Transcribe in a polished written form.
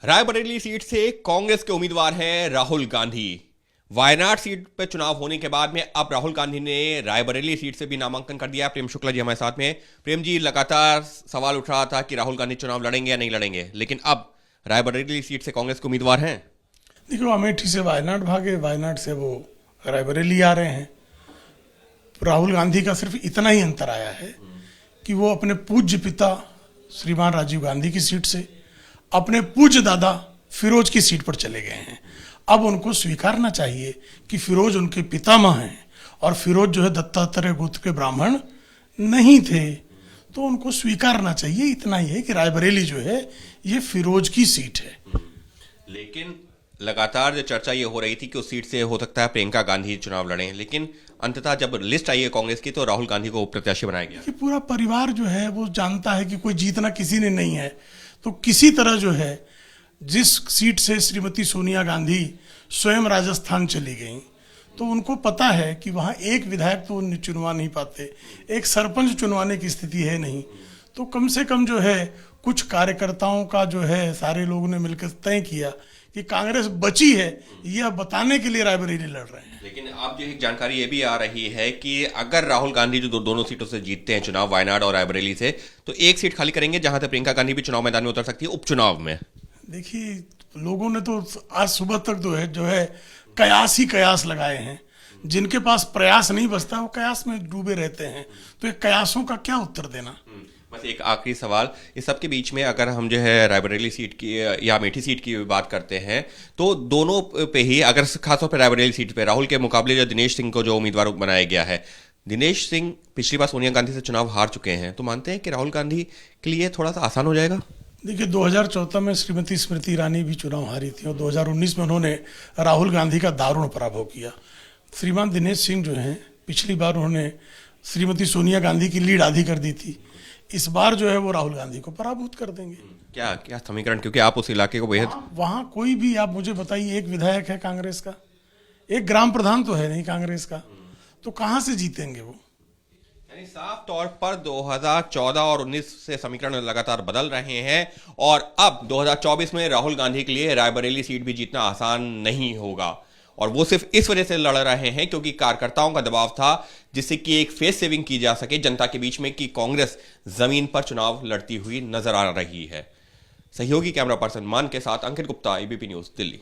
Raebareli seat से कांग्रेस के उम्मीदवार हैं राहुल गांधी। वायनाड सीट पर चुनाव होने के बाद में अब राहुल गांधी ने रायबरेली सीट से भी नामांकन कर दिया। प्रेम शुक्ला जी हमारे साथ में। प्रेम जी, लगातार सवाल उठ रहा था कि राहुल गांधी चुनाव लड़ेंगे या नहीं लड़ेंगे, लेकिन अब रायबरेली सीट से कांग्रेस के उम्मीदवार हैं। देखो, अमेठी से वायनाड भागे, वायनाड से वो रायबरेली आ रहे हैं। राहुल गांधी का सिर्फ इतना ही अंतर आया है कि वो अपने पूज्य पिता श्रीमान राजीव गांधी की सीट से अपने पूज्य दादा फिरोज की सीट पर चले गए हैं। अब उनको स्वीकारना चाहिए कि फिरोज उनके पितामह हैं और फिरोज जो है दत्तात्रेय गोत्र के ब्राह्मण नहीं थे, तो उनको स्वीकारना चाहिए। इतना ही है कि रायबरेली जो है ये फिरोज की सीट है। लेकिन लगातार जो चर्चा ये हो रही थी कि उस सीट से हो सकता है प्रियंका गांधी चुनाव लड़ें, लेकिन अंततः जब लिस्ट आई है कांग्रेस की तो राहुल गांधी को प्रत्याशी बनाया गया। कि पूरा परिवार जो है वो जानता है कि कोई जीतना किसी ने नहीं है, तो किसी तरह जो है जिस सीट से श्रीमती सोनिया गांधी स्वयं राजस्थान चली गई, तो उनको पता है कि वहाँ एक विधायक तो चुनवा नहीं पाते, एक सरपंच चुनवाने की स्थिति है नहीं, तो कम से कम जो है कुछ कार्यकर्ताओं का जो है सारे लोगों ने मिलकर तय किया कि कांग्रेस बची है, यह बताने के लिए रायबरेली लड़ रहे हैं। लेकिन अब जो एक जानकारी ये भी आ रही है कि अगर राहुल गांधी जो दोनों सीटों से जीतते हैं चुनाव, वायनाड और रायबरेली से, तो एक सीट खाली करेंगे जहां से प्रियंका गांधी भी चुनाव मैदान में उतर सकती है उपचुनाव में। देखिए, लोगों ने तो आज सुबह तक जो है कयास ही कयास लगाए हैं। जिनके पास प्रयास नहीं बचता वो कयास में डूबे रहते हैं, तो ये कयासों का क्या उत्तर देना। बस एक आखिरी सवाल, इस सब के बीच में अगर हम जो है रायबरेली सीट की या अमेठी सीट की बात करते हैं, तो दोनों पे ही, अगर खासतौर पर रायबरेली सीट पे राहुल के मुकाबले जो दिनेश सिंह को जो उम्मीदवार बनाया गया है, दिनेश सिंह पिछली बार सोनिया गांधी से चुनाव हार चुके हैं, तो मानते हैं कि राहुल गांधी के लिए थोड़ा सा आसान हो जाएगा? देखिए, 2014 में श्रीमती स्मृति ईरानी भी चुनाव हारी थी और 2019 में उन्होंने राहुल गांधी का दारुण पराभव किया। श्रीमान दिनेश सिंह जो हैं, पिछली बार उन्होंने श्रीमती सोनिया गांधी की लीड आधी कर दी थी। इस बार जो है वो राहुल गांधी को पराभूत कर देंगे। क्या क्या समीकरण, क्योंकि आप उस इलाके को बेहद वहां कोई भी आप मुझे बताइए, एक विधायक है कांग्रेस का, एक ग्राम प्रधान तो है नहीं कांग्रेस का, तो कहां से जीतेंगे वो? यानी साफ तौर पर 2014 और 19 से समीकरण लगातार बदल रहे हैं और अब 2024 में राहुल गांधी के लिए रायबरेली सीट भी जीतना आसान नहीं होगा। और वो सिर्फ इस वजह से लड़ रहे हैं क्योंकि कार्यकर्ताओं का दबाव था, जिससे कि एक फेस सेविंग की जा सके जनता के बीच में कि कांग्रेस जमीन पर चुनाव लड़ती हुई नजर आ रही है। सहयोगी कैमरा पर्सन मान के साथ अंकित गुप्ता, एबीपी न्यूज, दिल्ली।